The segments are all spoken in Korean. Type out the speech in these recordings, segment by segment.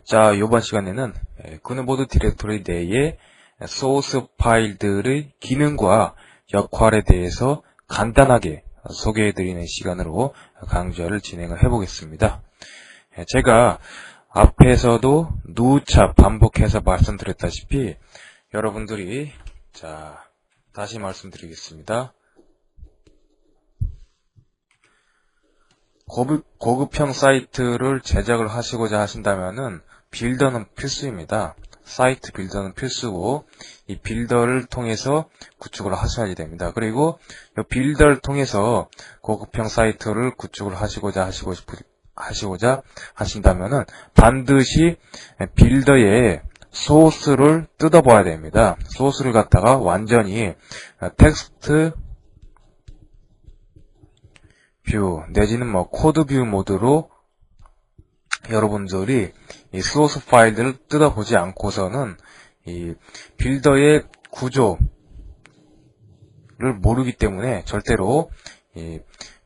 자, 이번 시간에는 그누보드 디렉토리 내의 소스 파일들의 기능과 역할에 대해서 간단하게 소개해드리는 시간으로 강좌를 진행을 해보겠습니다. 제가 앞에서도 누차 반복해서 말씀드렸다시피 여러분들이 다시 말씀드리겠습니다. 고급형 사이트를 제작을 하시고자 하신다면은 빌더는 필수입니다. 사이트 빌더는 필수고 이 빌더를 통해서 구축을 하셔야 됩니다. 그리고 이 빌더를 통해서 고급형 사이트를 구축을 하시고자 하신다면은 반드시 빌더의 소스를 뜯어봐야 됩니다. 소스를 갖다가 완전히 텍스트 뷰 내지는 코드 뷰 모드로 여러분들이 이 소스 파일들을 뜯어보지 않고서는 이 빌더의 구조를 모르기 때문에 절대로 이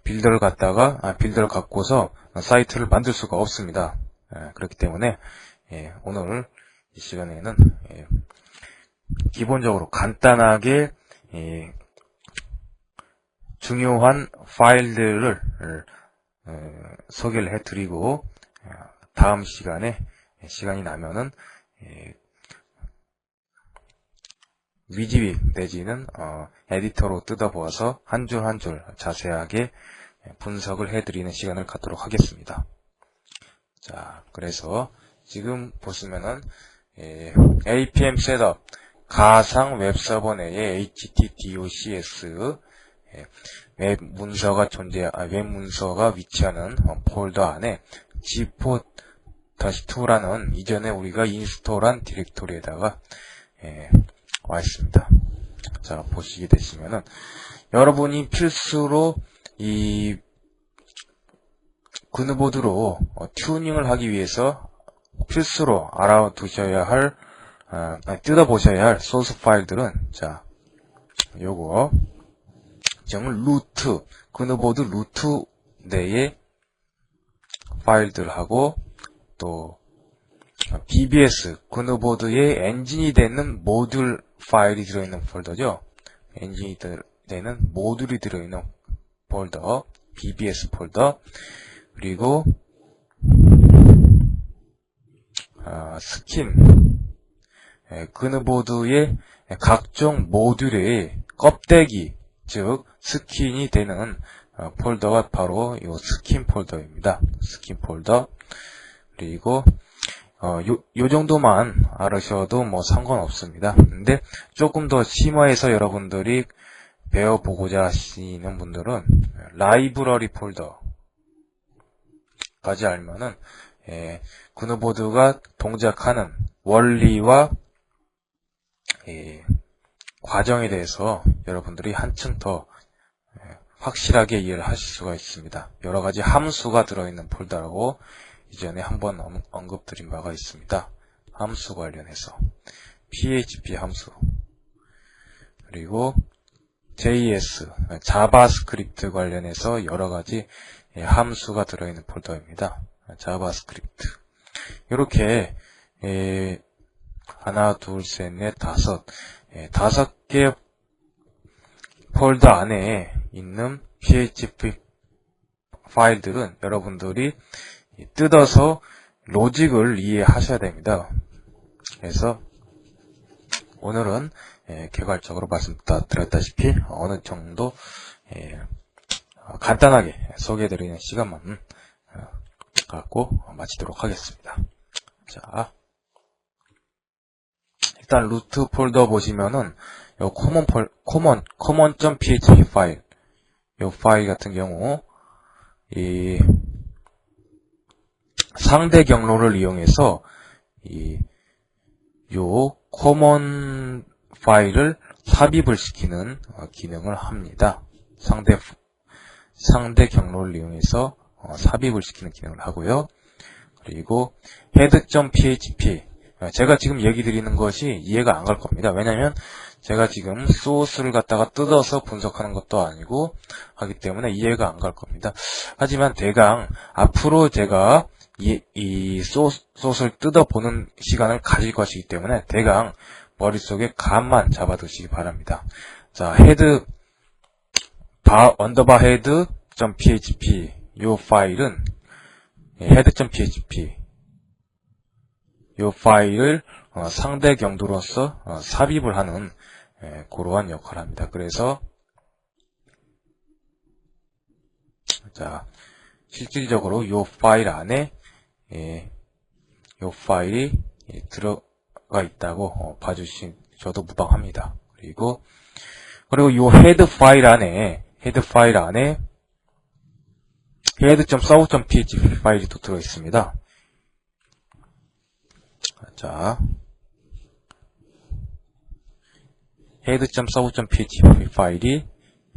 빌더를 갖고서 사이트를 만들 수가 없습니다. 그렇기 때문에 오늘 이 시간에는 기본적으로 간단하게 중요한 파일들을 소개를 해드리고 다음 시간에 시간이 나면은 위즈빅 내지는 에디터로 뜯어보아서 한 줄 한 줄 자세하게 분석을 해드리는 시간을 갖도록 하겠습니다. 자, 그래서 지금 보시면은 APM 셋업 가상 웹서버 내에 HTTOCS 웹 문서가 위치하는 폴더 안에 G4-2라는 이전에 우리가 인스톨한 디렉토리에다가 와 있습니다. 자, 보시게 되시면은 여러분이 필수로 이 그누보드로 튜닝을 하기 위해서 필수로 알아두셔야 할 뜯어보셔야 할 소스 파일들은 요거 루트, 그누보드 루트 내의 파일들하고 또 BBS, 그누보드의 엔진이 되는 모듈 파일이 들어있는 폴더죠. 엔진이 되는 모듈이 들어있는 폴더, BBS 폴더, 그리고 스킨, 그누보드의 각종 모듈의 껍데기, 즉 스킨이 되는 폴더가 바로 이 스킨 폴더입니다. 스킨 폴더. 그리고 요 정도만 알으셔도 상관없습니다. 근데 조금 더 심화해서 여러분들이 배워보고자 하시는 분들은 라이브러리 폴더까지 알면은 그누보드가 동작하는 원리와 과정에 대해서 여러분들이 한층 더 확실하게 이해를 하실 수가 있습니다. 여러가지 함수가 들어있는 폴더라고 이전에 한번 언급드린 바가 있습니다. 함수 관련해서 PHP 함수, 그리고 JS, 자바스크립트 관련해서 여러가지 함수가 들어있는 폴더입니다. 자바스크립트. 이렇게 하나, 둘, 셋, 넷, 다섯 개 폴더 안에 있는 PHP 파일들은 여러분들이 뜯어서 로직을 이해하셔야 됩니다. 그래서 오늘은 개괄적으로 말씀드렸다시피 어느 정도 간단하게 소개해드리는 시간만 갖고 마치도록 하겠습니다. 자, 일단 루트 폴더 보시면은 요 common.php 파일, 요 파일 같은 경우 이 상대 경로를 이용해서 요 common 파일을 삽입을 시키는 기능을 합니다. 상대 경로를 이용해서 삽입을 시키는 기능을 하고요. 그리고 head.php, 제가 지금 얘기 드리는 것이 이해가 안 갈 겁니다. 왜냐면 제가 지금 소스를 갖다가 뜯어서 분석하는 것도 아니고 하기 때문에 이해가 안 갈 겁니다. 하지만 대강 앞으로 제가 이 소스를 뜯어보는 시간을 가질 것이기 때문에 대강 머릿속에 감만 잡아두시기 바랍니다. 자, 언더바 헤드.php 요 파일은 head.php 요 파일을 상대 경도로서 삽입을 하는 그러한 역할을 합니다. 그래서 자, 실질적으로 요 파일 안에 요 파일이 들어가 있다고 봐주셔도 무방합니다. 그리고 요 헤드 파일 안에 head.serv.php 파일이 또 들어 있습니다. 자, head.serv.php 파일이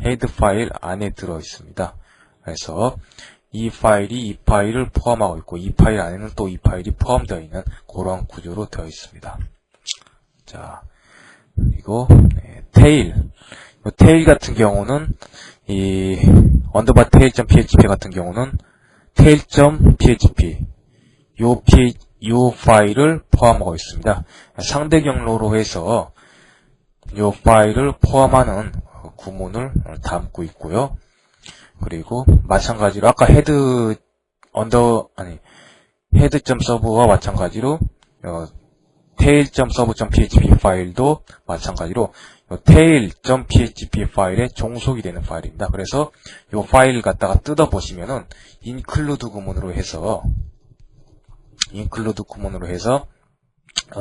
헤드 파일 안에 들어 있습니다. 그래서 이 파일을 포함하고 있고, 이 파일 안에는 또 이 파일이 포함되어 있는 그런 구조로 되어 있습니다. 자, 그리고 테일 같은 경우는 이 언더바 테일.php 같은 경우는 tail.php 요 파일을 포함하고 있습니다. 상대 경로로 해서 요 파일을 포함하는 구문을 담고 있고요. 그리고 마찬가지로 아까 head.serv와 마찬가지로 tail.serv.php 파일도 마찬가지로 tail.php 파일에 종속이 되는 파일입니다. 그래서 이 파일을 갖다가 뜯어보시면은 include 구문으로 해서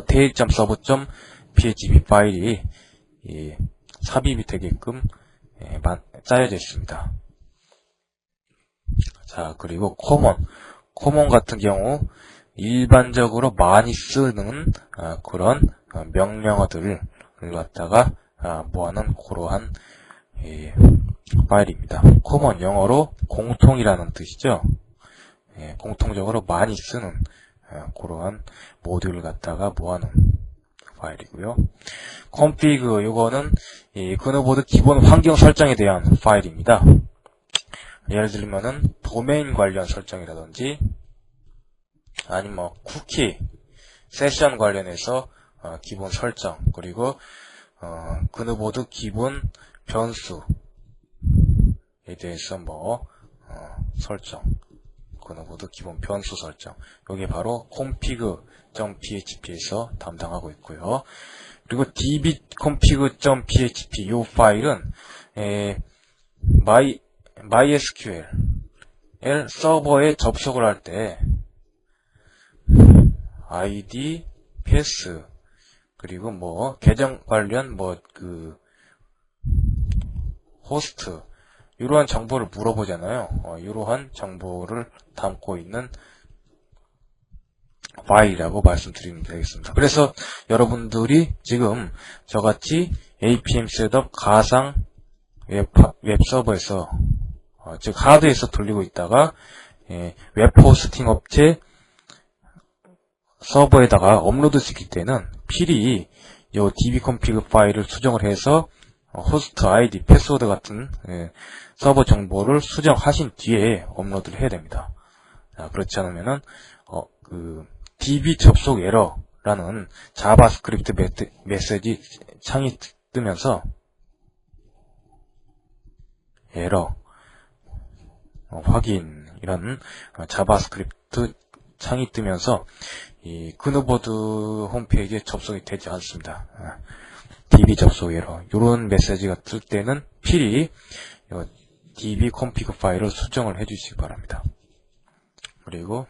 tail.serv.php 파일이 삽입이 되게끔 짜여져 있습니다. 자, 그리고 common 같은 경우 일반적으로 많이 쓰는 그런 명령어들을 갖다가 모아놓은 그러한 파일입니다. common 영어로 공통이라는 뜻이죠. 공통적으로 많이 쓰는 그러한 모듈을 갖다가 모아놓은 파일이고요. config 요거는 그누보드 기본 환경 설정에 대한 파일입니다. 예를 들면은 도메인 관련 설정이라든지 아니면 뭐 쿠키, 세션 관련해서 기본 설정, 그리고 그누보드 기본 변수에 대해서 설정, 그누보드 기본 변수 설정, 이게 바로 config.php에서 담당하고 있고요. 그리고 dbconfig.php 이 파일은 MySQL 서버에 접속을 할 때 ID, 패스, 그리고 계정 관련 호스트 이러한 정보를 물어보잖아요. 이러한 정보를 담고 있는 파일이라고 말씀드리면 되겠습니다. 그래서 여러분들이 지금 저같이 APM 셋업 가상 웹 서버에서 즉 하드에서 돌리고 있다가 웹 호스팅 업체 서버에다가 업로드 시킬 때는 필히 이 dbconfig 파일을 수정을 해서 호스트 아이디, 패스워드 같은 서버 정보를 수정하신 뒤에 업로드를 해야 됩니다. 그렇지 않으면은 db 접속 에러라는 자바스크립트 메시지 창이 뜨면서 에러 확인이라는 자바스크립트 창이 뜨면서 이 그누보드 홈페이지에 접속이 되지 않습니다. db 접속 에러 이런 메시지가 뜰 때는 필히 db config 파일을 수정을 해주시기 바랍니다. 그리고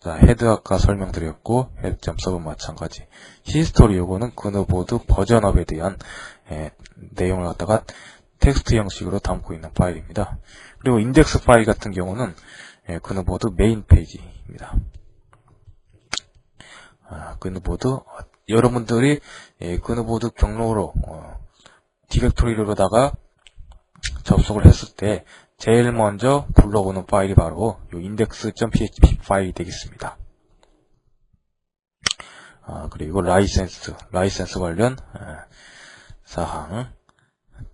자, 헤드 아까 설명드렸고 head.serv 마찬가지. 히스토리 요거는 그누보드 버전업에 대한 내용을 갖다가 텍스트 형식으로 담고 있는 파일입니다. 그리고 인덱스 파일 같은 경우는 그누보드 메인 페이지입니다. 그누보드 여러분들이 그누보드 경로로 디렉토리로다가 접속을 했을 때 제일 먼저 불러오는 파일이 바로 이 index.php 파일이 되겠습니다. 그리고 라이센스 관련 사항,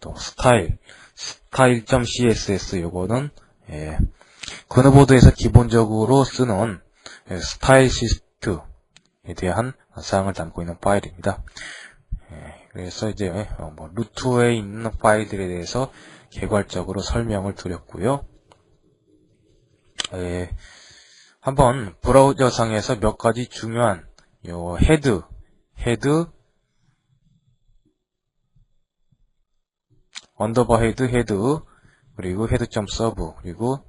또 스타일.css 요거는 그누보드에서 기본적으로 쓰는 스타일시스트에 대한 사항을 담고 있는 파일입니다. 그래서 이제 루트에 있는 파일들에 대해서 개괄적으로 설명을 드렸고요. 한번 브라우저상에서 몇 가지 중요한 헤드, 언더바 헤드, 그리고 헤드.서브, 그리고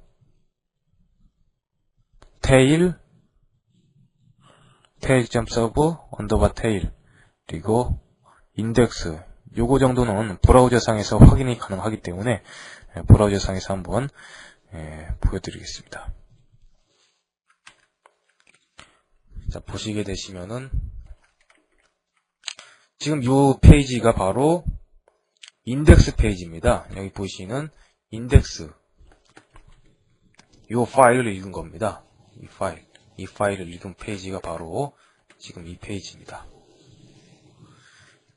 테일.서브, 언더바 테일, 그리고 인덱스. 요거 정도는 브라우저상에서 확인이 가능하기 때문에 브라우저상에서 한번 보여드리겠습니다. 자, 보시게 되시면은 지금 요 페이지가 바로 인덱스 페이지입니다. 여기 보시는 인덱스 요 파일을 읽은 겁니다. 이 파일을 읽은 페이지가 바로 지금 이 페이지입니다.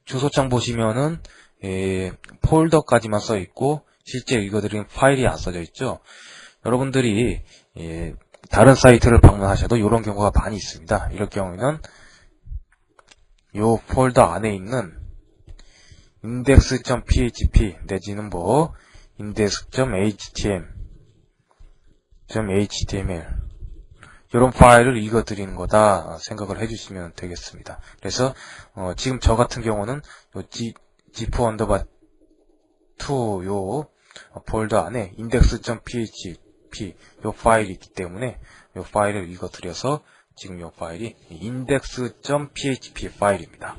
주소창 보시면은 폴더까지만 써 있고 실제 읽어드린 파일이 안 써져 있죠. 여러분들이 다른 사이트를 방문하셔도 이런 경우가 많이 있습니다. 이럴 경우에는 요 폴더 안에 있는 index.php 내지는 index.html 이런 파일을 읽어드리는 거다 생각을 해주시면 되겠습니다. 그래서 지금 저 같은 경우는 요 zip_2 요 폴더 안에 index.php 요 파일이 있기 때문에 요 파일을 읽어드려서 지금 요 파일이 index.php 파일입니다.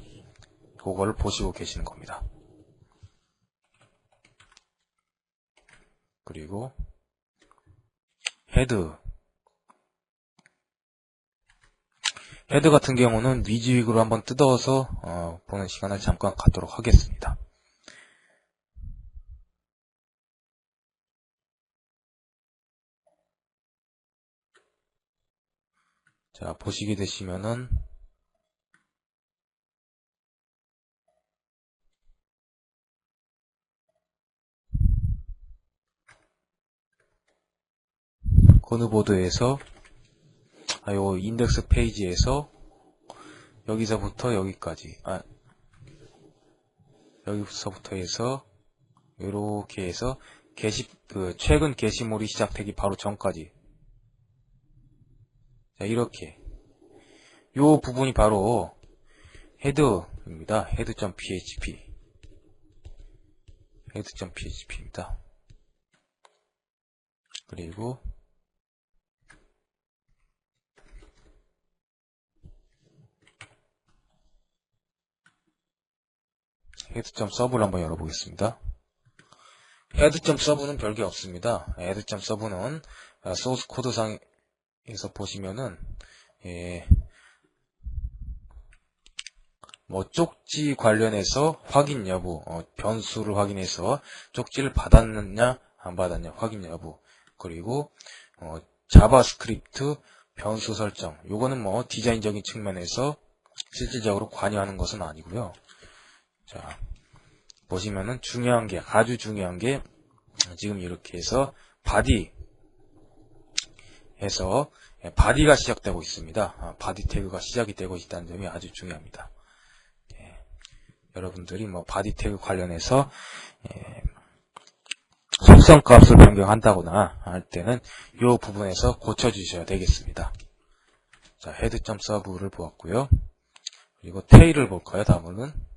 그거를 보시고 계시는 겁니다. 그리고 헤드 같은 경우는 위즈윅으로 한번 뜯어서 보는 시간을 잠깐 갖도록 하겠습니다. 자, 보시게 되시면은 그누보드에서 요 인덱스 페이지에서 여기서부터 여기까지 여기서부터 해서 이렇게 해서 최근 게시물이 시작되기 바로 전까지 자, 이렇게 요 부분이 바로 헤드입니다. 헤드.php입니다. 그리고 헤드.서브를 한번 열어보겠습니다. 헤드.서브는 별게 없습니다. 헤드.서브는 소스 코드상에서 보시면은 쪽지 관련해서 확인 여부, 변수를 확인해서 쪽지를 받았느냐 안 받았냐 확인 여부, 그리고 자바스크립트 변수 설정. 요거는 디자인적인 측면에서 실질적으로 관여하는 것은 아니고요. 자, 보시면은 아주 중요한 게 지금 이렇게 해서 바디가 시작되고 있습니다. 바디 태그가 시작이 되고 있다는 점이 아주 중요합니다. 여러분들이 바디 태그 관련해서 속성값을 변경한다거나 할 때는 이 부분에서 고쳐주셔야 되겠습니다. 자, 헤드.서브를 보았고요. 그리고 테일을 볼까요? 다음은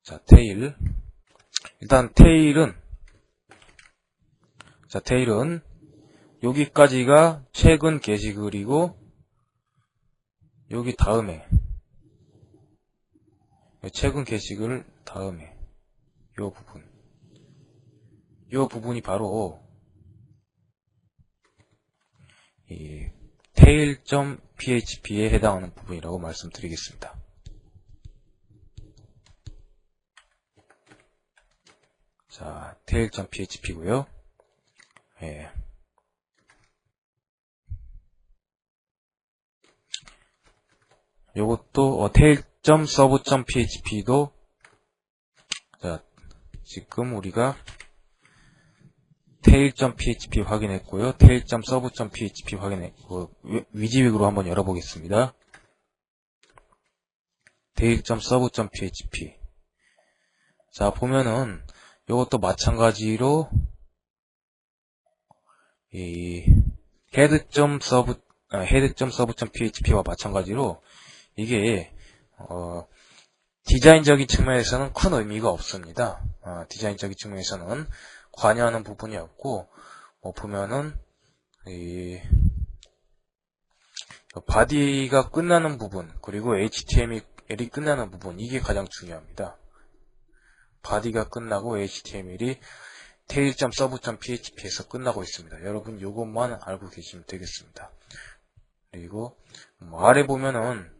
자, 일단 테일은 여기까지가 최근 게시글이고 여기 다음에 최근 게시글 다음에 요 부분이 바로 이 tail.php에 해당하는 부분이라고 말씀드리겠습니다. 자, tail.php고요. 요것도 tail.serve.php도 자, 지금 우리가 tail.php 확인했고요. tail.serve.php 확인했고, 위지윅으로 한번 열어보겠습니다. tail.serve.php. 자, 보면은, 이것도 마찬가지로, 이, head.serve.php와 마찬가지로, 이게, 디자인적인 측면에서는 큰 의미가 없습니다. 디자인적인 측면에서는 관여하는 부분이 없고, 보면은, 바디가 끝나는 부분, 그리고 HTML이 끝나는 부분, 이게 가장 중요합니다. 바디가 끝나고 HTML이 tail.serve.php에서 끝나고 있습니다. 여러분, 요것만 알고 계시면 되겠습니다. 그리고, 아래 보면은,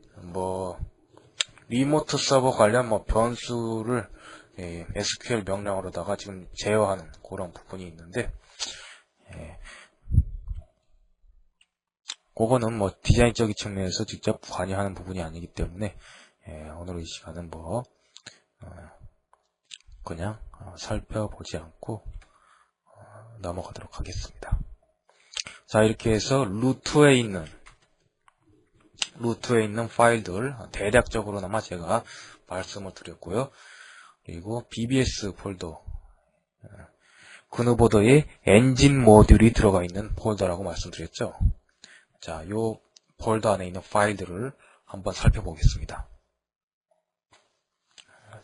리모트 서버 관련 변수를 SQL 명령으로다가 지금 제어하는 그런 부분이 있는데, 그거는 디자인적인 측면에서 직접 관여하는 부분이 아니기 때문에, 오늘 이 시간은 그냥 살펴보지 않고 넘어가도록 하겠습니다. 자, 이렇게 해서 루트에 있는 파일들 대략적으로나마 제가 말씀을 드렸고요. 그리고 BBS 폴더, 그누보드에 엔진 모듈이 들어가 있는 폴더라고 말씀드렸죠. 자, 요 폴더 안에 있는 파일들을 한번 살펴보겠습니다.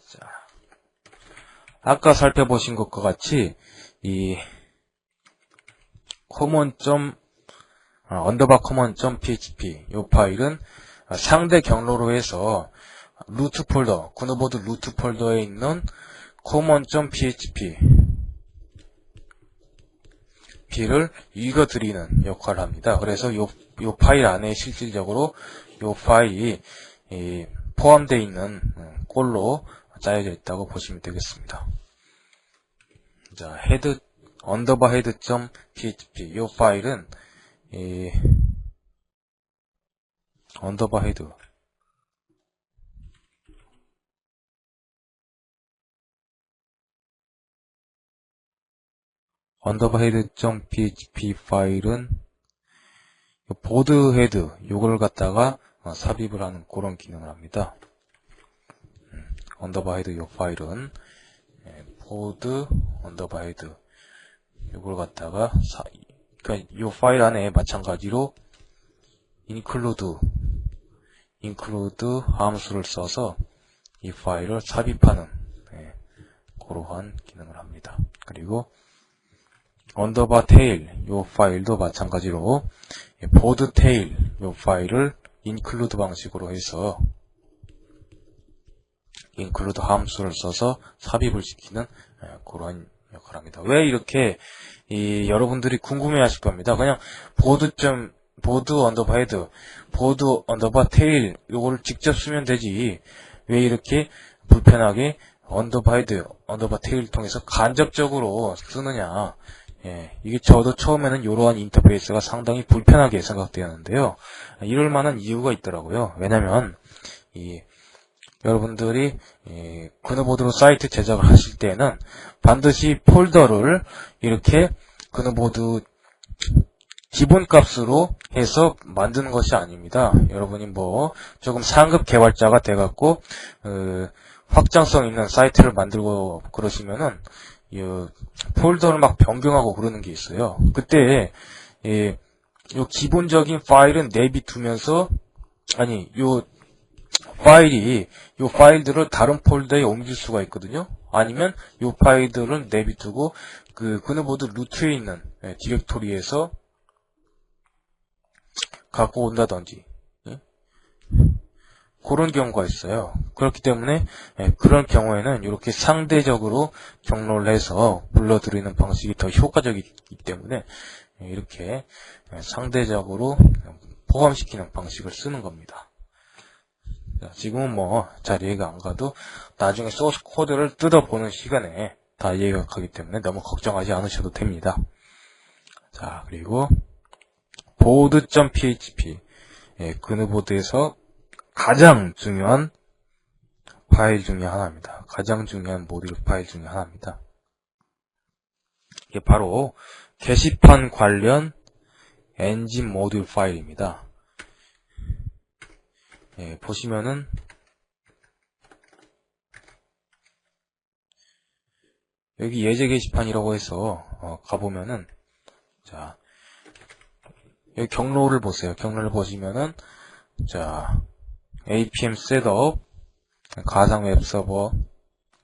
자, 아까 살펴보신 것과 같이 이 common.php 이 파일은 상대 경로로 해서 루트 폴더, 그누보드 루트 폴더에 있는 common.php를 읽어드리는 역할을 합니다. 그래서 요 파일 안에 실질적으로 요 파일이 포함되어 있는 꼴로 짜여져 있다고 보시면 되겠습니다. 자, head_head.php 이 파일은 underhead.php 파일은 보드 헤드 요걸 갖다가 삽입을 하는 그런 기능을 합니다. underhead 요 파일은 보드 underhead 요걸 갖다가 그러니까 요 파일 안에 마찬가지로 include 함수를 써서 이 파일을 삽입하는 그러한 기능을 합니다. 그리고 tail 요 파일도 마찬가지로 보드 tail 요 파일을 include 방식으로 해서 include 함수를 써서 삽입을 시키는 그러한 역할을 합니다. 왜 이렇게 여러분들이 궁금해하실 겁니다. 그냥 보드 언더바 테일 요거를 직접 쓰면 되지 왜 이렇게 불편하게 언더바 테일 통해서 간접적으로 쓰느냐. 이게 저도 처음에는 이러한 인터페이스가 상당히 불편하게 생각되었는데요. 이럴 만한 이유가 있더라고요. 왜냐면 여러분들이 그누보드로 사이트 제작을 하실 때는 반드시 폴더를 이렇게 그누보드 기본값으로 해서 만드는 것이 아닙니다. 여러분이 조금 상급 개발자가 돼갖고 확장성 있는 사이트를 만들고 그러시면은 폴더를 막 변경하고 그러는 게 있어요. 그때 요 기본적인 파일은 내비두면서 요 파일들을 다른 폴더에 옮길 수가 있거든요. 아니면 요 파일들을 내비두고 그누보드 루트에 있는 디렉토리에서 갖고 온다든지 그런 경우가 있어요. 그렇기 때문에 그런 경우에는 이렇게 상대적으로 경로를 해서 불러들이는 방식이 더 효과적이기 때문에 이렇게 상대적으로 포함시키는 방식을 쓰는 겁니다. 지금은 잘 이해가 안 가도 나중에 소스 코드를 뜯어보는 시간에 다 이해가 가기 때문에 너무 걱정하지 않으셔도 됩니다. 자, 그리고 board.php 그누보드에서 가장 중요한 파일 중에 하나입니다. 가장 중요한 모듈 파일 중에 하나입니다. 이게 바로 게시판 관련 엔진 모듈 파일입니다. 예, 보시면은 여기 예제 게시판이라고 해서 가보면은 자 여기 경로를 보세요. 경로를 보시면은 자 APM 셋업 가상 웹서버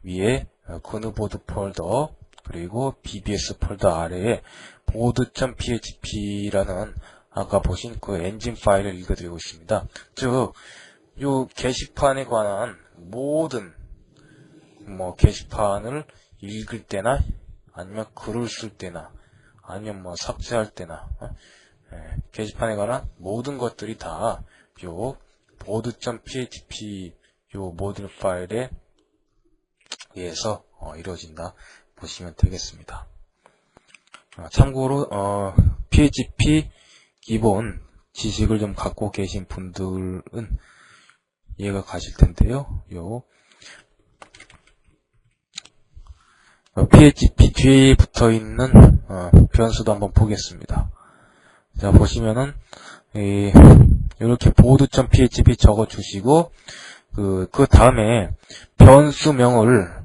위에 그누보드 폴더 그리고 BBS 폴더 아래에 board.php라는 아까 보신 그 엔진 파일을 읽어드리고 있습니다. 즉, 요 게시판에 관한 모든 게시판을 읽을 때나 아니면 글을 쓸 때나 아니면 삭제할 때나 게시판에 관한 모든 것들이 다 요 board.php 요 모듈 파일에 의해서 이루어진다 보시면 되겠습니다. 참고로 PHP 기본 지식을 좀 갖고 계신 분들은 이해가 가실 텐데요. 요 PHP 뒤에 붙어 있는 변수도 한번 보겠습니다. 자 보시면은 이렇게 board.php 적어 주시고 그 다음에 변수명을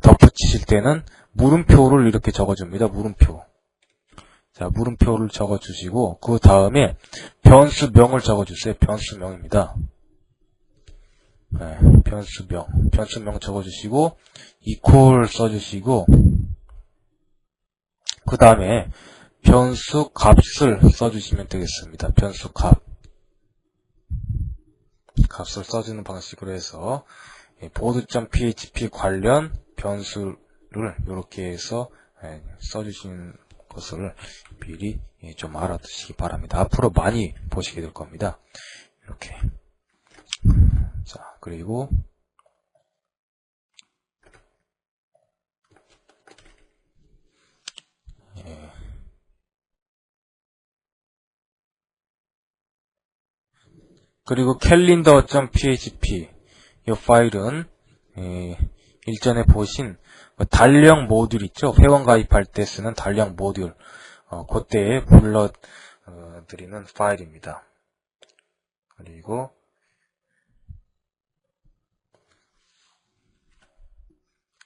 덧붙이실 때는 물음표를 이렇게 적어줍니다. 물음표. 자, 물음표를 적어주시고, 그 다음에 변수명을 적어주세요. 변수명입니다. 네, 변수명 적어주시고, equal 써주시고, 그 다음에 변수 값을 써주시면 되겠습니다. 변수 값을 써주는 방식으로 해서, board.php 관련 변수를 이렇게 해서 써주시는 것을 미리 좀 알아두시기 바랍니다. 앞으로 많이 보시게 될 겁니다. 이렇게. 자, 그리고 calendar.php 이 파일은 일전에 보신 달력 모듈 있죠? 회원 가입할 때 쓰는 달력 모듈 그때에 불러드리는 파일입니다. 그리고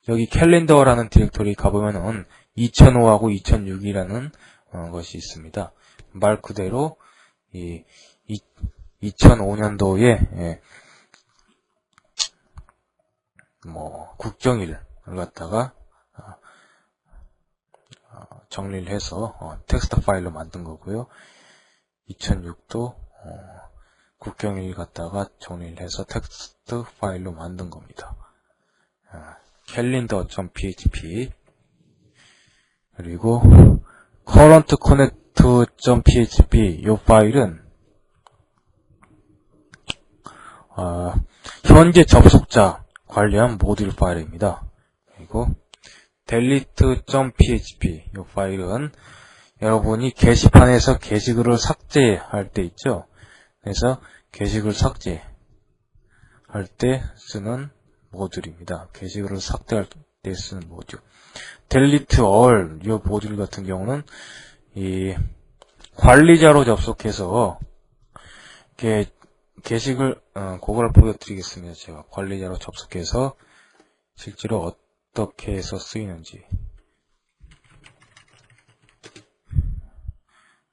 여기 캘린더라는 디렉토리 가보면은 2005하고 2006이라는 것이 있습니다. 말 그대로 이 2005년도에 국경일을 갖다가 정리를 해서 텍스트 파일로 만든 거고요. 2006도 국경일 갖다가 정리를 해서 텍스트 파일로 만든 겁니다. calendar.php 그리고 currentconnect.php 이 파일은 현재 접속자 관련 모듈 파일입니다. 그리고 delete.php 이 파일은 여러분이 게시판에서 게시글을 삭제할 때 있죠. 그래서 게시글 삭제할 때 쓰는 모듈입니다. 게시글을 삭제할 때 쓰는 모듈. delete all 이 모듈 같은 경우는 이 관리자로 접속해서 게시글 그걸 보여드리겠습니다. 제가 관리자로 접속해서 실제로 어떻게 해서 쓰이는지.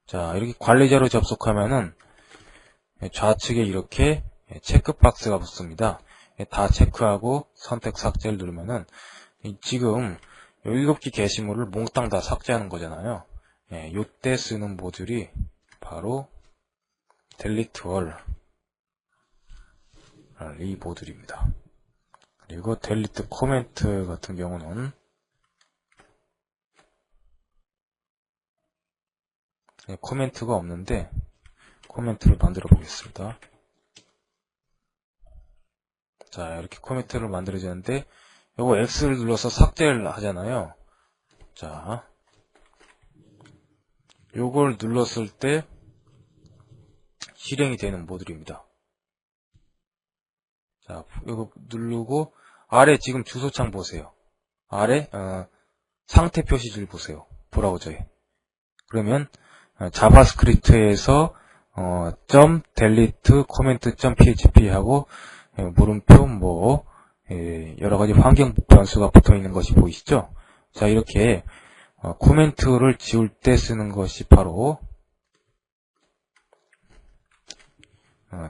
자, 이렇게 관리자로 접속하면은 좌측에 이렇게 체크박스가 붙습니다. 다 체크하고 선택 삭제를 누르면은 지금 7개 게시물을 몽땅 다 삭제하는 거잖아요. 요때 쓰는 모듈이 바로 delete all 이 모듈입니다. 그리고 delete comment 같은 경우는 코멘트가 없는데 코멘트를 만들어 보겠습니다. 자, 이렇게 코멘트를 만들어지는데 요거 X를 눌러서 삭제를 하잖아요. 자, 요걸 눌렀을 때 실행이 되는 모듈입니다. 자, 이거 누르고 아래 지금 주소창 보세요. 아래 상태 표시지를 보세요. 브라우저에. 그러면 자바스크립트에서 .delete comment.php 하고 물음표 여러가지 환경 변수가 붙어있는 것이 보이시죠? 자, 이렇게 코멘트를 지울 때 쓰는 것이 바로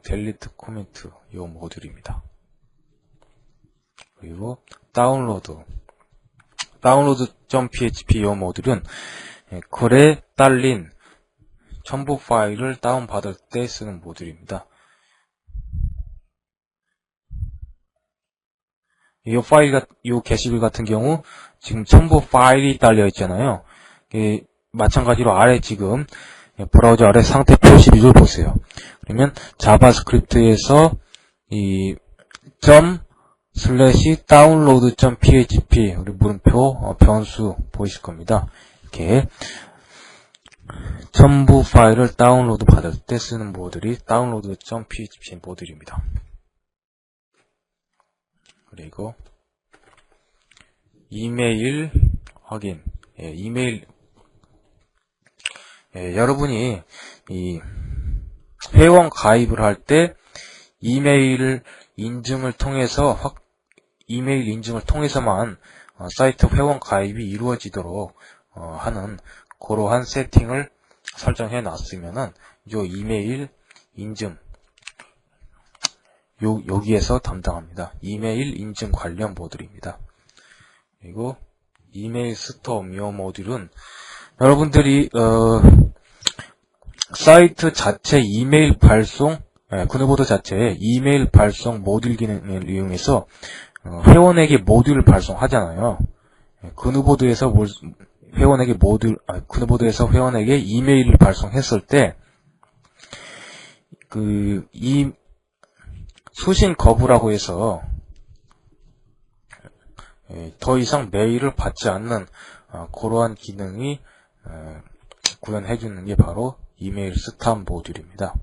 delete comment 이 모듈입니다. 그리고 download.php 이 모듈은 글에 딸린 첨부 파일을 다운받을 때 쓰는 모듈입니다. 이 게시글 같은 경우 지금 첨부 파일이 딸려 있잖아요. 마찬가지로 아래 지금 브라우저 아래 상태 표시비를 보세요. 그러면 자바스크립트에서 이 /download.php 우리 물음표 변수 보이실 겁니다. 이렇게 첨부 파일을 다운로드 받을 때 쓰는 모듈이 download.php 모듈입니다. 그리고 이메일 확인. 여러분이 이 회원 가입을 할 때 이메일 인증을 통해서만 사이트 회원 가입이 이루어지도록 하는 그러한 세팅을 설정해 놨으면은 요 이메일 인증 여기에서 담당합니다. 이메일 인증 관련 모듈입니다. 그리고 이메일 스톰 이 모듈은 여러분들이 사이트 자체 이메일 발송 그누보드 자체에 이메일 발송 모듈 기능을 이용해서 회원에게 모듈을 발송하잖아요. 그누보드에서 회원에게 이메일을 발송했을 때 이 수신 거부라고 해서 더 이상 메일을 받지 않는 그러한 기능이 구현해주는 게 바로 이메일 스탐 모듈입니다.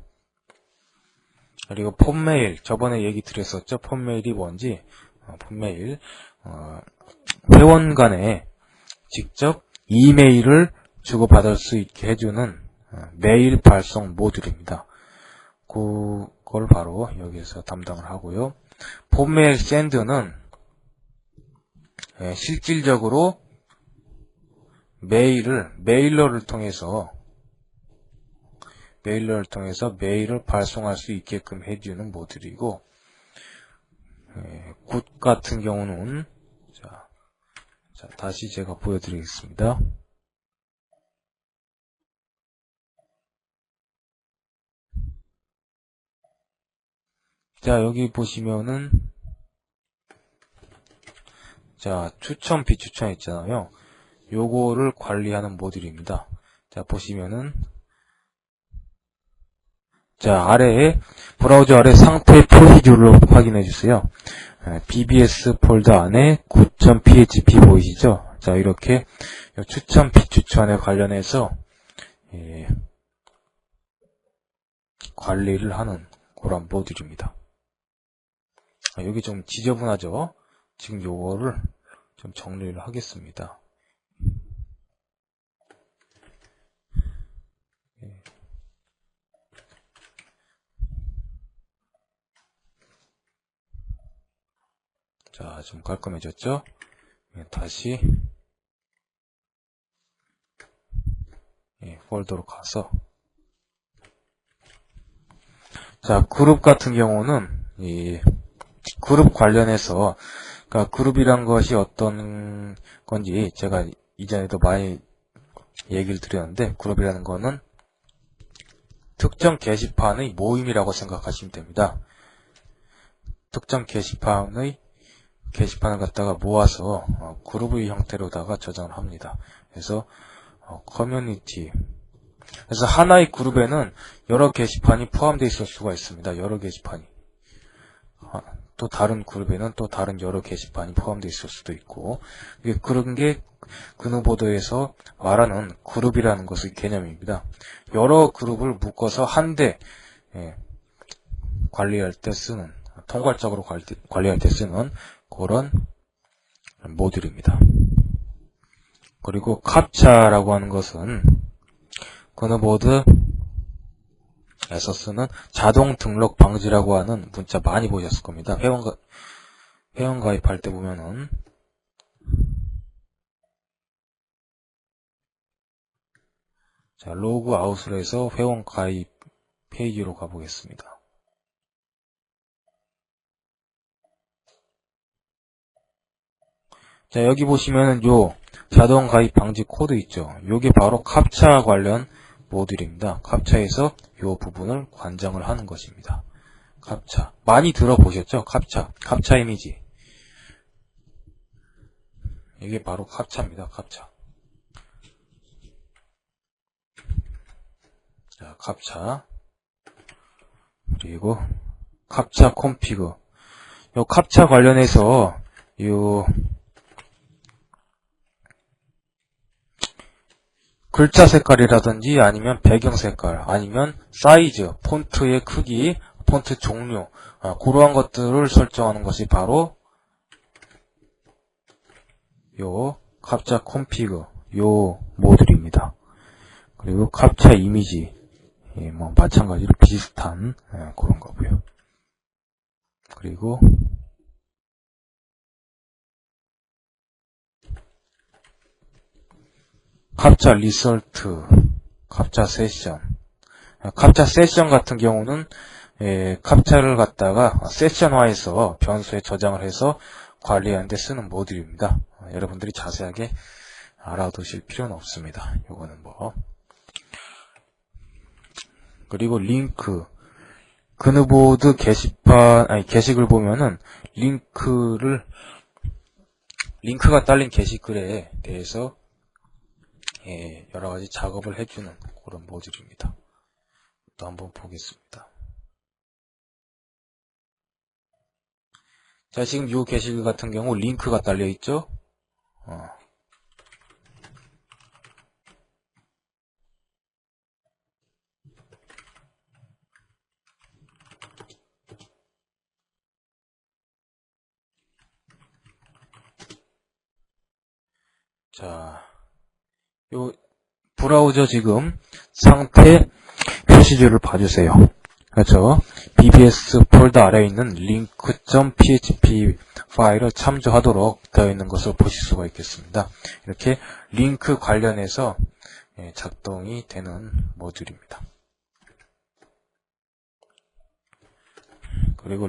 그리고 폰메일, 저번에 얘기 드렸었죠. 폰메일이 뭔지. 폰메일, 회원 간에 직접 이메일을 주고받을 수 있게 해주는 메일 발송 모듈입니다. 그걸 바로 여기에서 담당을 하고요. 폰메일 샌드는 실질적으로 메일러를 통해서 메일을 발송할 수 있게끔 해주는 모듈이고, 굿 같은 경우는 자, 다시 제가 보여드리겠습니다. 자, 여기 보시면은 자, 추천 비추천 있잖아요. 요거를 관리하는 모듈입니다. 자, 보시면은 자, 아래에 브라우저 아래 상태 표시줄을 확인해 주세요. BBS 폴더 안에 9.php 보이시죠? 자, 이렇게 추천 비추천에 관련해서 관리를 하는 그런 모듈입니다. 여기 좀 지저분하죠? 지금 요거를 좀 정리를 하겠습니다. 자, 좀 깔끔해졌죠? 다시 폴더로 가서 자, 그룹 같은 경우는 이 그룹 관련해서 그러니까 그룹이란 것이 어떤 건지 제가 이전에도 많이 얘기를 드렸는데, 그룹이라는 거는 특정 게시판의 모임이라고 생각하시면 됩니다. 특정 게시판을 갖다가 모아서 그룹의 형태로다가 저장을 합니다. 그래서 커뮤니티, 그래서 하나의 그룹에는 여러 게시판이 포함되어 있을 수가 있습니다. 여러 게시판이. 또 다른 그룹에는 또 다른 여러 게시판이 포함되어 있을 수도 있고, 그런 게 그누보드에서 말하는 그룹이라는 것의 개념입니다. 여러 그룹을 묶어서 한데 관리할 때 쓰는, 통괄적으로 관리할 때 쓰는 그런 모듈입니다. 그리고 캡차라고 하는 것은 그누보드에서 쓰는 자동 등록 방지라고 하는 문자 많이 보셨을 겁니다. 회원 가입할 때 보면은 자, 로그 아웃을 해서 회원 가입 페이지로 가보겠습니다. 자, 여기 보시면은 요 자동 가입 방지 코드 있죠. 요게 바로 캡차 관련 모듈입니다. 캡차에서 요 부분을 관장을 하는 것입니다. 캡차. 많이 들어보셨죠? 캡차 이미지. 이게 바로 캡차입니다. 캡차. 자, 캡차. 그리고 캡차 콘피그. 요 캡차 관련해서 요 글자 색깔이라든지 아니면 배경 색깔 아니면 사이즈, 폰트의 크기, 폰트 종류 그러한 것들을 설정하는 것이 바로 요 캡차 콘피그 요 모듈입니다. 그리고 캡차 이미지 뭐 마찬가지로 비슷한 그런 거고요. 그리고 캡차 리설트, 캡차 세션. 캡차 세션 같은 경우는 캡차를 갖다가 세션화해서 변수에 저장을 해서 관리하는 데 쓰는 모듈입니다. 여러분들이 자세하게 알아두실 필요는 없습니다. 요거는 뭐. 그리고 링크. 그누보드 게시글 보면은 링크가 딸린 게시글에 대해서 여러가지 작업을 해주는 그런 모듈입니다. 또 한번 보겠습니다. 자, 지금 이 게시글 같은 경우 링크가 딸려 있죠? 자, 요 브라우저 지금 상태 표시줄을 봐주세요. 그렇죠? BBS 폴더 아래에 있는 link.php 파일을 참조하도록 되어 있는 것을 보실 수가 있겠습니다. 이렇게 링크 관련해서 작동이 되는 모듈입니다. 그리고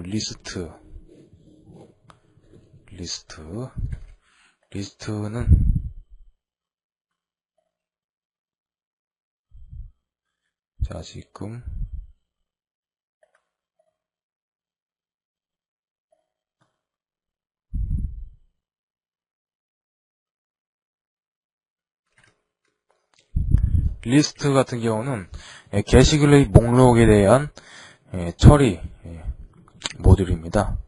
리스트는 자, 지금 리스트 같은 경우는 게시글의 목록에 대한 처리 모듈입니다.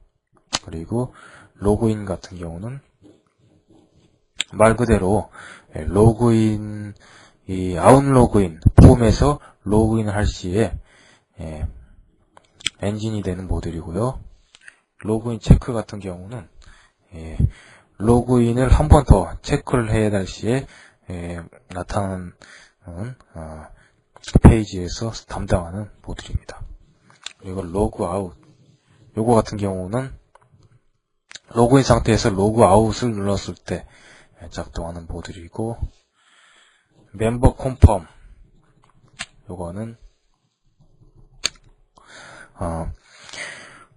그리고 로그인 같은 경우는 말 그대로 로그인, 아웃로그인 폼에서 로그인을 할 시에 엔진이 되는 모듈이고요. 로그인 체크 같은 경우는 로그인을 한 번 더 체크를 해야 할 시에 나타나는 페이지에서 담당하는 모듈입니다. 그리고 로그아웃 요거 같은 경우는 로그인 상태에서 로그아웃을 눌렀을 때 작동하는 모듈이고, 멤버 컨펌 요거는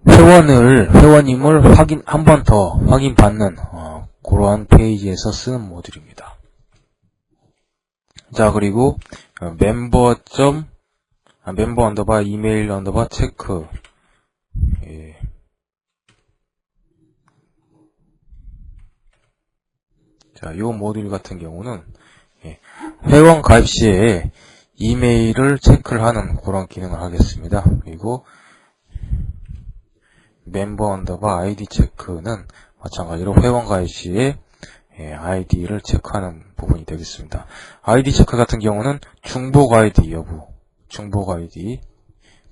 회원님을 한 번 더 확인받는 그러한 페이지에서 쓰는 모듈입니다. 자, 그리고 멤버 언더바 이메일 언더바 체크 자, 요 모듈 같은 경우는 회원 가입 시에 이메일을 체크를 하는 그런 기능을 하겠습니다. 그리고 멤버 언더바 아이디 체크는 마찬가지로 회원 가입 시에 아이디를 체크하는 부분이 되겠습니다. 아이디 체크 같은 경우는 중복 아이디 여부, 중복 아이디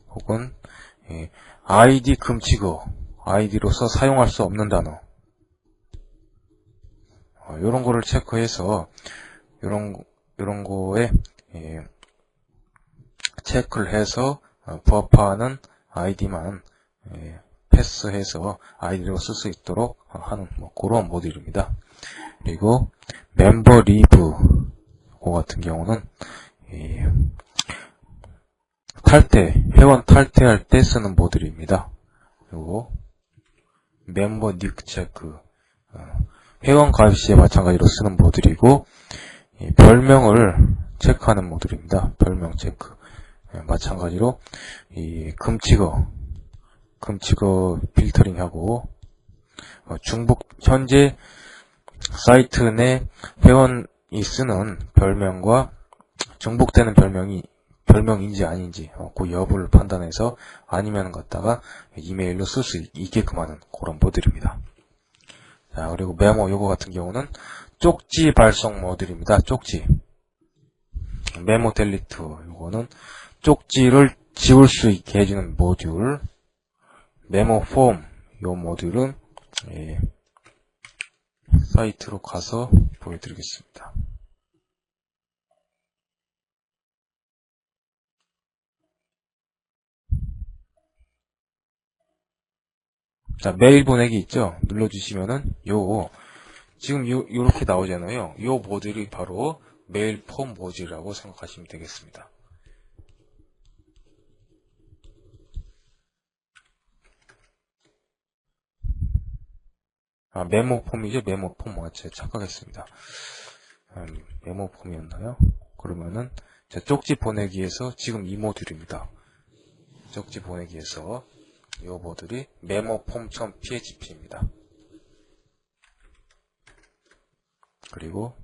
혹은 아이디 금지어, 아이디로서 사용할 수 없는 단어 이런 거를 체크해서 이런 거에 체크를 해서 부합하는 아이디만 패스해서 아이디로 쓸 수 있도록 하는 그런 모듈입니다. 그리고 멤버 리브 그 같은 경우는 회원 탈퇴할 때 쓰는 모듈입니다. 그리고 멤버 닉 체크 회원 가입 시에 마찬가지로 쓰는 모듈이고 별명을 체크하는 모듈입니다. 별명 체크 마찬가지로 이 금치거 필터링하고 현재 사이트 내 회원이 쓰는 별명과 중복되는 별명인지 아닌지 그 여부를 판단해서 아니면 갖다가 이메일로 쓸 수 있게끔 하는 그런 모듈입니다. 자, 그리고 메모 요거 같은 경우는 쪽지 발송 모듈입니다. 쪽지 메모 델리트 요거는 쪽지를 지울 수 있게 해주는 모듈. 메모 폼 요 모듈은 사이트로 가서 보여드리겠습니다. 자, 메일 보내기 있죠? 눌러주시면은 지금 요렇게 나오잖아요. 요 모듈이 바로 메일 폼 모듈이라고 생각하시면 되겠습니다. 메모 폼이죠? 메모 폼. 제가 착각했습니다. 메모 폼이었나요? 그러면은, 쪽지 보내기에서 지금 이 모듈입니다. 쪽지 보내기에서 이 모듈이 메모 폼.php입니다. 그리고,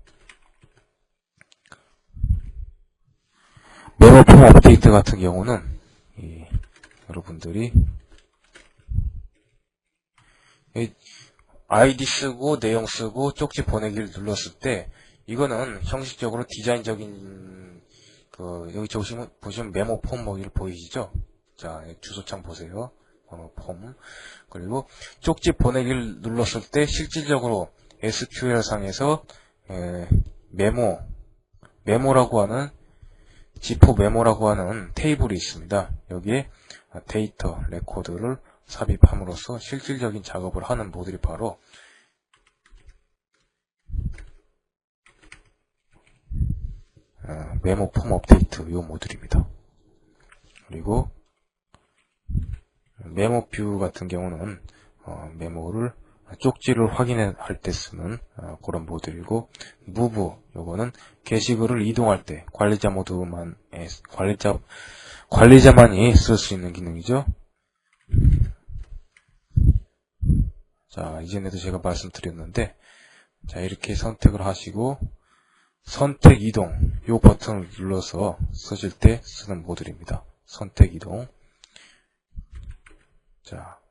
메모 폼 업데이트 같은 경우는, 여러분들이, 아이디 쓰고 내용 쓰고 쪽지 보내기를 눌렀을 때 이거는 형식적으로 디자인적인 여기 보시면 메모 폼 모듈 보이시죠? 자, 주소창 보세요. 폼. 그리고 쪽지 보내기를 눌렀을 때 실질적으로 SQL 상에서 메모라고 하는 지포 메모라고 하는 테이블이 있습니다. 여기에 데이터 레코드를 삽입함으로써 실질적인 작업을 하는 모듈이 바로 메모 폼 업데이트 요 모듈입니다. 그리고 메모 뷰 같은 경우는 메모를 쪽지를 확인할 때 쓰는 그런 모듈이고 무브 요거는 게시글을 이동할 때 관리자만이 쓸 수 있는 기능이죠. 자, 이전에도 제가 말씀드렸는데, 자, 이렇게 선택을 하시고, 선택 이동, 요 버튼을 눌러서 쓰실 때 쓰는 모듈입니다. 선택 이동. 자.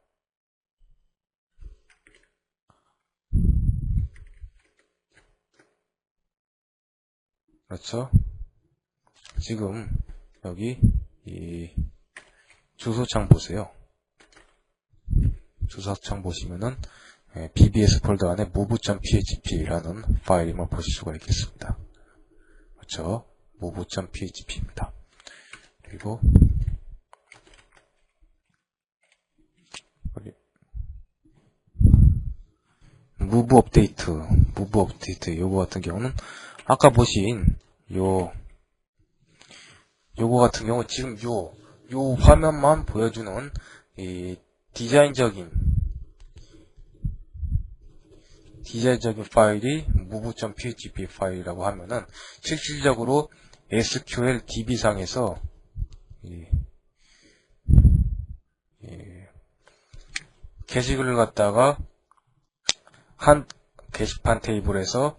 그렇죠? 지금, 여기, 이, 주소창 보세요. 주소창 보시면은 BBS 폴더 안에 move.php라는 파일임을 보실 수가 있겠습니다. 그렇죠? move.php입니다. 그리고 move 업데이트 요거 같은 경우는 아까 보신 요거 같은 경우 지금 요 화면만 보여주는 이 디자인적인 파일이 move.php 파일이라고 하면은 실질적으로 SQL DB상에서 게시글을 갖다가 한 게시판 테이블에서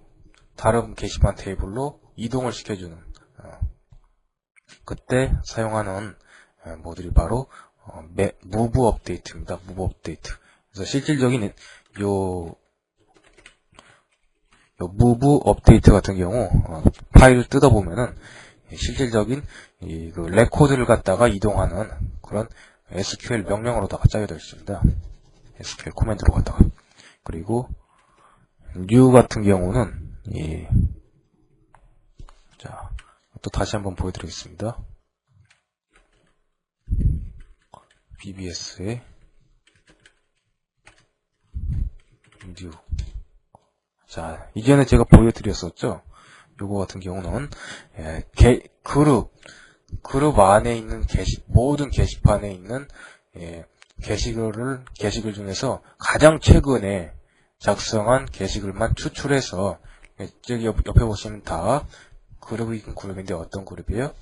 다른 게시판 테이블로 이동을 시켜주는 그때 사용하는 모듈이 바로 move 업데이트입니다. move 업데이트. 그래서 실질적인 요 move 업데이트 같은 경우 파일을 뜯어보면은 실질적인 그 레코드를 갖다가 이동하는 그런 SQL 명령으로다가 짜여져 있습니다. SQL 코맨드로 갖다가. 그리고 new 같은 경우는 자, 또 다시 한번 보여드리겠습니다. BBS의 뉴. 자, 이전에 제가 보여드렸었죠. 요거 같은 경우는 그룹 안에 있는 모든 게시판에 있는 게시글 중에서 가장 최근에 작성한 게시글만 추출해서, 저기 옆에 보시면 다 그룹인데 어떤 그룹이에요?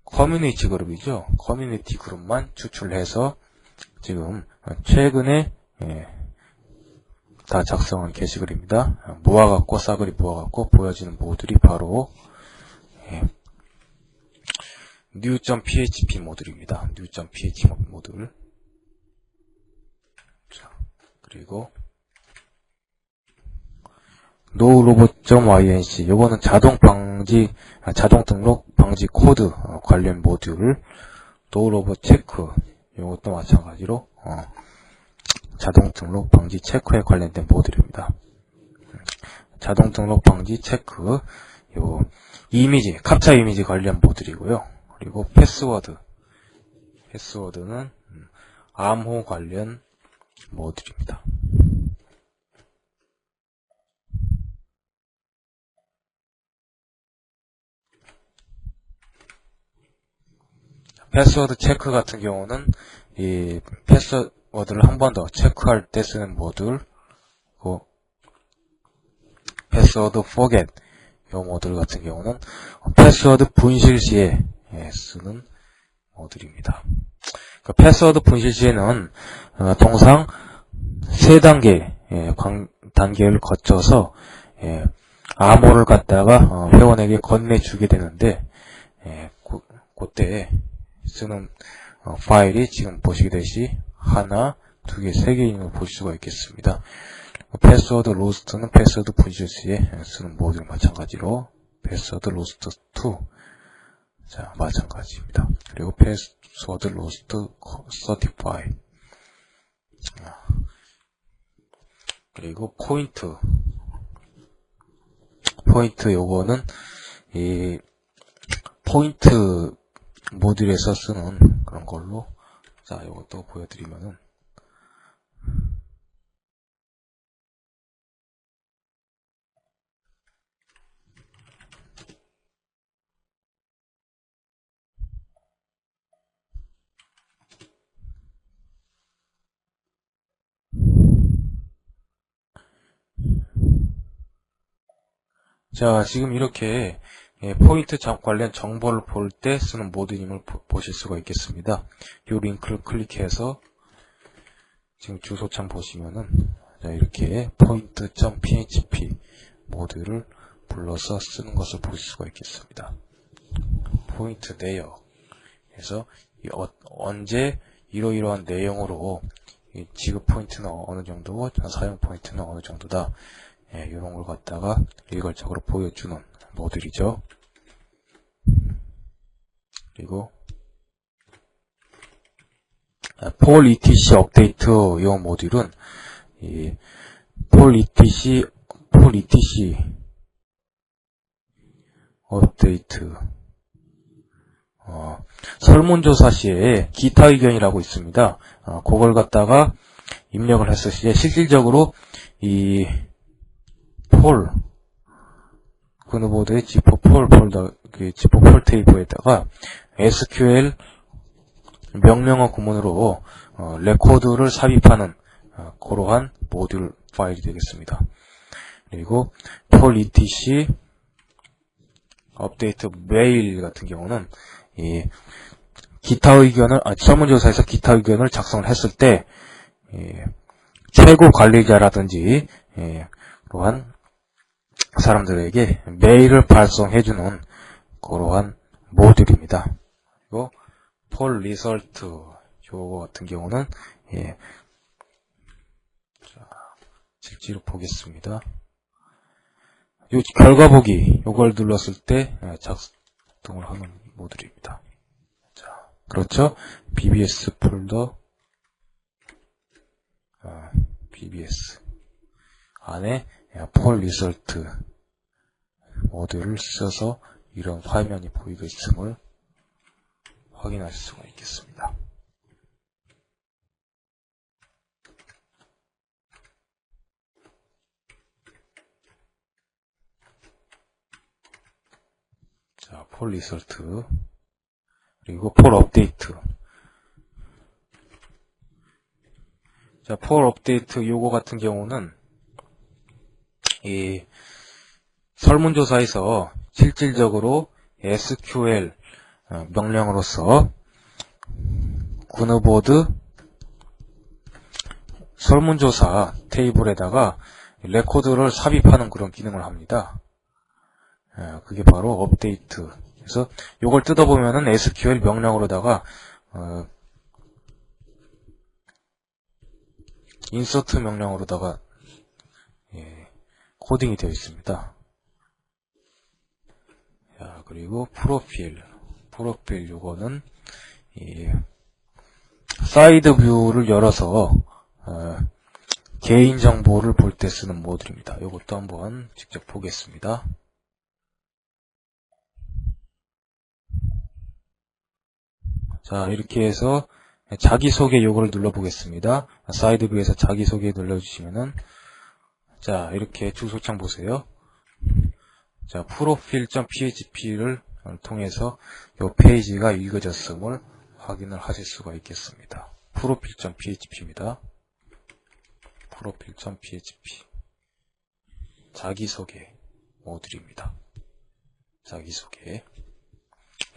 커뮤니티 그룹이죠. 커뮤니티 그룹만 추출해서 지금 최근에 다 작성한 게시글입니다. 모아갖고 싸그리 모아갖고 보여지는 모듈이 바로 new.php 모듈입니다. new.php 모듈. 자, 그리고 norobots.ync 요거는 자동 등록 방지 코드 관련 모듈. norobots 체크 요것도 마찬가지로 자동 등록 방지 체크에 관련된 모듈입니다. 자동 등록 방지 체크, 캡처 이미지 관련 모듈이고요. 그리고 패스워드는 암호 관련 모듈입니다. 패스워드 체크 같은 경우는 이 패스워드를 한 번 더 체크할 때 쓰는 모듈, 패스워드 forget 이 모듈 같은 경우는 패스워드 분실 시에 쓰는 모듈입니다. 그 패스워드 분실 시에는 통상 3단계를 거쳐서 암호를 갖다가 회원에게 건네주게 되는데, 그때 쓰는 파일이 지금 보시듯이 하나, 두 개, 세 개인 걸 볼 수가 있겠습니다. 패스워드 로스트는 패스워드 분실 시에 쓰는 모듈 마찬가지로 패스워드 로스트 2, 자 마찬가지입니다. 그리고 패스워드 로스트 서티파이, 그리고 포인트 요거는 이 포인트 모듈에서 쓰는 그런 걸로, 자 요것도 보여드리면은, 자 지금 이렇게 포인트 관련 정보를 볼 때 쓰는 모듈임을 보실 수가 있겠습니다. 이 링크를 클릭해서 지금 주소창 보시면은, 자 이렇게 point.php 모듈을 불러서 쓰는 것을 볼 수가 있겠습니다. 포인트 내역. 그래서 언제 이러이러한 내용으로 지급 포인트는 어느 정도고 사용 포인트는 어느 정도다. 이런 걸 갖다가 일괄적으로 보여주는 모듈이죠. 그리고 폴 etc 업데이트 이 모듈은 폴 etc 업데이트 설문조사 시에 기타 의견이라고 있습니다. 그걸 갖다가 입력을 했을 시에 실질적으로 이 폴 그노보드의 지포폴 폴더, 지포폴 테이블에다가 SQL 명령어 구문으로 레코드를 삽입하는 그러한 모듈 파일이 되겠습니다. 그리고 폴 etc 업데이트 메일 같은 경우는 이 기타 의견을 설문조사에서 기타 의견을 작성을 했을 때 최고 관리자라든지 그러한 사람들에게 메일을 발송해주는 그러한 모듈입니다. 그리고 폴 리설트 요거 같은 경우는 자, 실제로 보겠습니다. 요 결과 보기 요걸 눌렀을 때 작동을 하는 모듈입니다. 자, 그렇죠? BBS 폴더 BBS 안에 폴 리설트 모드를 써서 이런 화면이 보이고 있음을 확인하실 수가 있겠습니다. 자, 폴 리설트 그리고 폴 업데이트. 자, 폴 업데이트 요거 같은 경우는 이 설문조사에서 실질적으로 SQL 명령으로서 구너보드 설문조사 테이블에다가 레코드를 삽입하는 그런 기능을 합니다. 그게 바로 업데이트. 그래서 요걸 뜯어보면은 SQL 명령으로다가 인서트 명령으로다가 코딩이 되어 있습니다. 자, 그리고 프로필 요거는 사이드 뷰를 열어서 개인 정보를 볼 때 쓰는 모듈입니다. 요것도 한번 직접 보겠습니다. 자, 이렇게 해서 자기소개 요거를 눌러보겠습니다. 사이드 뷰에서 자기소개 눌러주시면은 자, 이렇게 주소창 보세요. 자, profile.php를 통해서 이 페이지가 읽어졌음을 확인을 하실 수가 있겠습니다. profile.php입니다. profile.php 자기소개 모듈입니다. 자기소개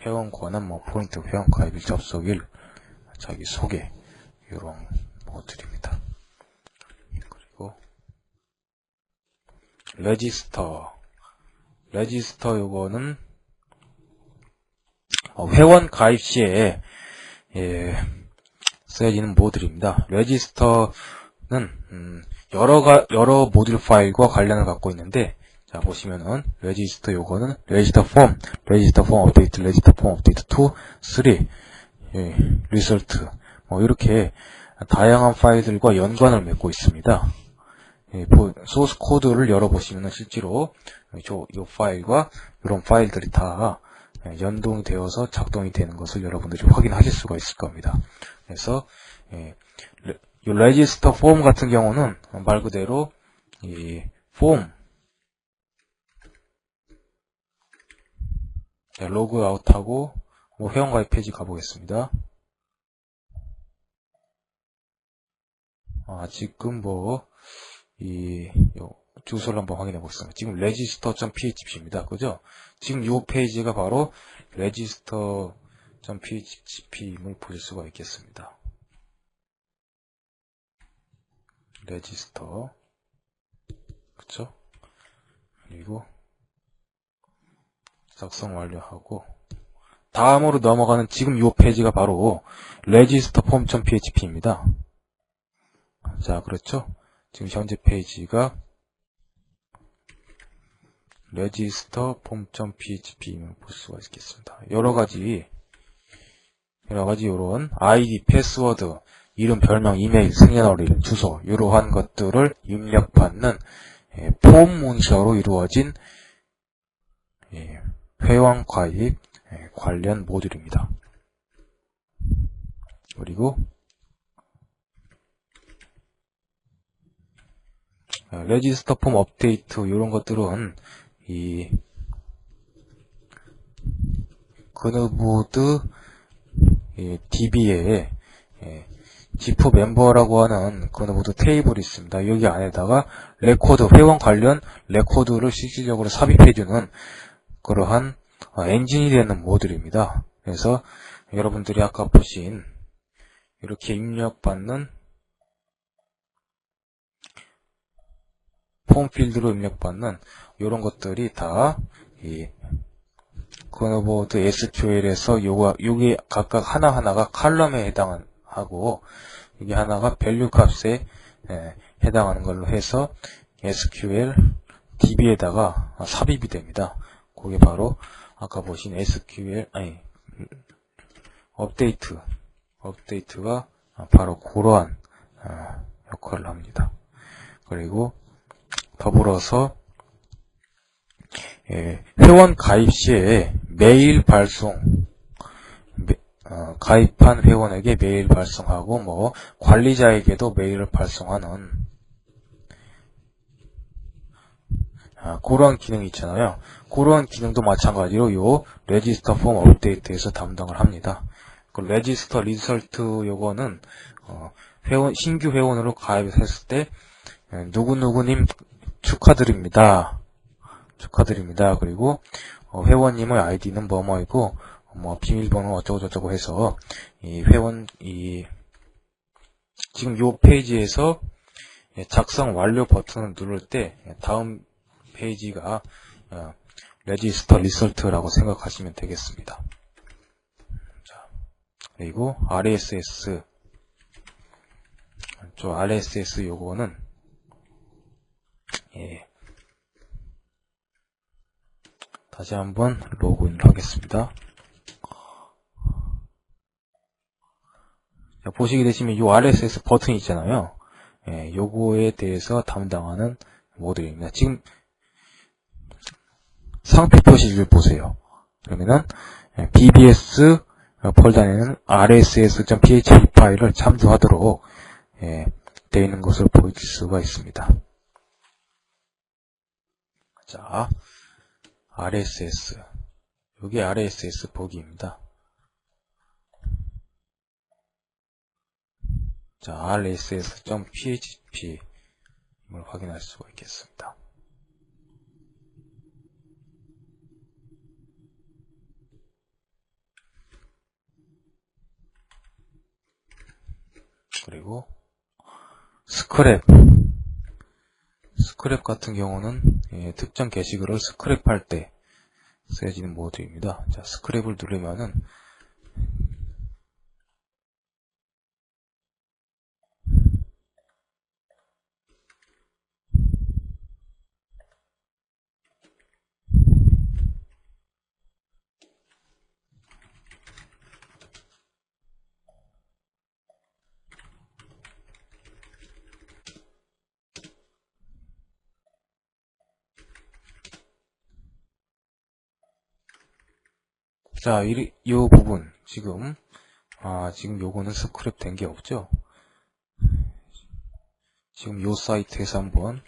회원 권한, 포인트 회원 가입일, 접속일, 자기소개 이런 모듈입니다. 그리고 레지스터 요거는 회원 가입 시에 써야지는 모듈입니다. 레지스터는 여러 모듈 파일과 관련을 갖고 있는데, 자, 보시면은 레지스터 요거는 레지스터 폼 업데이트, 레지스터 폼 업데이트 2, 3, 리설트 이렇게 다양한 파일들과 연관을 맺고 있습니다. 소스 코드를 열어보시면 실제로 이 파일과 이런 파일들이 다 연동이 되어서 작동이 되는 것을 여러분들이 확인하실 수가 있을 겁니다. 그래서 이 레지스터 폼 같은 경우는 말 그대로 이 폼 로그 아웃하고 회원가입 페이지 가보겠습니다. 지금 주소를 한번 확인해 보겠습니다. 지금 register.php입니다. 그죠? 지금 이 페이지가 바로 register.php임을 보실 수가 있겠습니다. register. 그쵸? 그리고 작성 완료하고 다음으로 넘어가는 지금 이 페이지가 바로 register form.php입니다. 자, 그렇죠? 지금 현재 페이지가 register form.php임을 볼 수가 있겠습니다. 여러 가지 이런 아이디, 패스워드, 이름, 별명, 이메일, 생년월일, 주소 이러한 것들을 입력받는 폼 문서로 이루어진 회원 가입 관련 모듈입니다. 그리고 레지스터 폼 업데이트 이런 것들은 이 그누보드 DB에 지프 멤버라고 하는 그누보드 테이블이 있습니다. 여기 안에다가 레코드, 회원 관련 레코드를 실질적으로 삽입해주는 그러한 엔진이 되는 모듈입니다. 그래서 여러분들이 아까 보신 이렇게 입력받는 폼 필드로 입력받는 이런 것들이 다 이 그누보드 SQL에서 요게 각각 하나하나가 칼럼에 해당하고 이게 하나가 밸류 값에 해당하는 걸로 해서 SQL DB에다가 삽입이 됩니다. 그게 바로 아까 보신 업데이트가 바로 그러한 역할을 합니다. 그리고 더불어서 회원 가입 시에 메일 발송, 가입한 회원에게 메일 발송하고 관리자에게도 메일을 발송하는 그런 기능이 있잖아요. 그런 기능도 마찬가지로 요 레지스터 폼 업데이트에서 담당을 합니다. 그 레지스터 리설트 요거는 신규 회원으로 가입했을 때 누구누구님 축하드립니다. 그리고 회원님의 아이디는 뭐뭐이고 비밀번호 어쩌고저쩌고 해서 지금 요 페이지에서 작성 완료 버튼을 누를 때 다음 페이지가 레지스터 리설트라고 생각하시면 되겠습니다. 자, 그리고 RSS 요거는 다시 한번 로그인을 하겠습니다. 자, 보시게 되시면 이 RSS 버튼이 있잖아요. 요거에 대해서 담당하는 모듈입니다. 지금 상태 표시를 보세요. 그러면은 BBS 폴더에는 rss.php 파일을 참조하도록 되어 있는 것을 보일 수가 있습니다. 자, RSS. 여기 RSS 보기입니다. 자, rss.php 을 확인할 수가 있겠습니다. 그리고 스크랩 같은 경우는 특정 게시글을 스크랩할 때 쓰여지는 모드입니다. 자, 스크랩을 누르면은 자, 이 부분 지금 요거는 스크랩 된 게 없죠? 지금 요 사이트에서 한번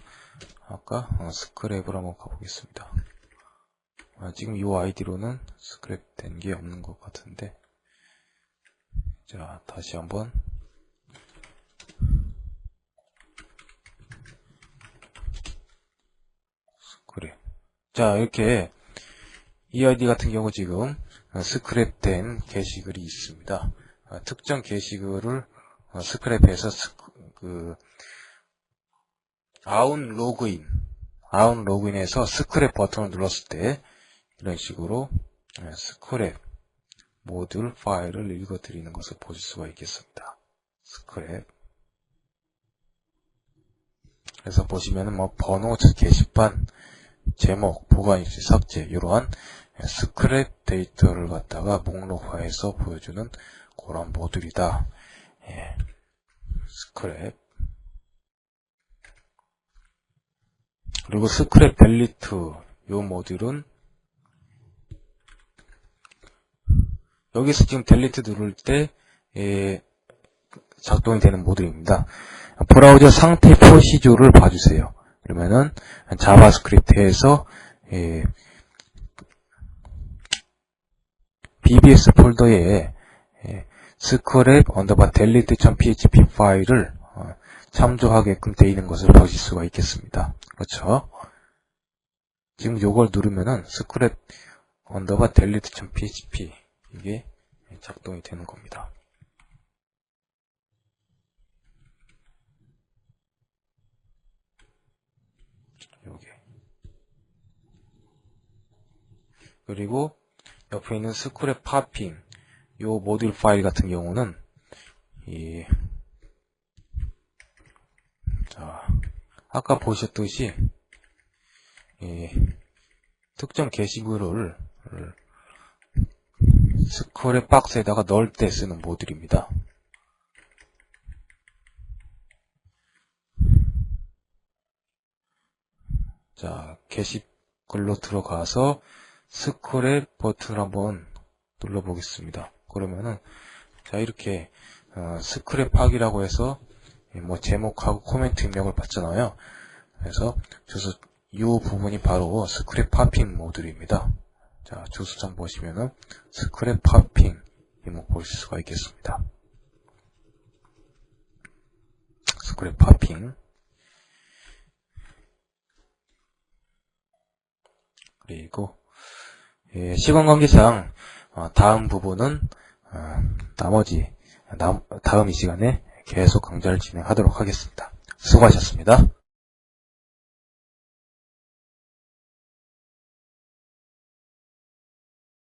아까 스크랩을 한번 가보겠습니다. 지금 요 아이디로는 스크랩 된 게 없는 것 같은데, 자, 다시 한번 스크랩. 자, 이렇게 이 아이디 같은 경우 지금 스크랩된 게시글이 있습니다. 특정 게시글을 스크랩해서 아웃 로그인에서 스크랩 버튼을 눌렀을 때 이런 식으로 스크랩 모듈 파일을 읽어드리는 것을 보실 수가 있겠습니다. 스크랩. 그래서 보시면은 번호, 게시판, 제목, 보관일지, 삭제 이러한 스크랩 데이터를 갖다가 목록화해서 보여주는 그런 모듈이다. 스크랩. 그리고 스크랩 델리트 요 모듈은 여기서 지금 델리트 누를 때 작동이 되는 모듈입니다. 브라우저 상태 표시조를 봐주세요. 그러면은 자바스크립트에서 BBS 폴더에 스크랩 언더바 delete.php 파일을 참조하게끔 되어 있는 것을 보실 수가 있겠습니다. 그렇죠? 지금 요걸 누르면은 스크랩 언더바 delete.php 이게 작동이 되는 겁니다. 요게. 그리고 옆에 있는 스크랩 파핑 요 모듈 파일 같은 경우는 자, 아까 보셨듯이 특정 게시글을 스크랩 박스에다가 넣을 때 쓰는 모듈입니다. 자, 글로 들어가서 스크랩 버튼을 한번 눌러보겠습니다. 그러면은 자 이렇게 스크랩하기라고 해서 뭐 제목하고 코멘트 입력을 받잖아요. 그래서 이 부분이 바로 스크랩 파핑 모듈입니다. 자 주소창 보시면은 스크랩 파핑 이모 보실 수가 있겠습니다. 스크랩 파핑. 그리고 시간 관계상 다음 부분은 다음 이 시간에 계속 강좌를 진행하도록 하겠습니다. 수고하셨습니다.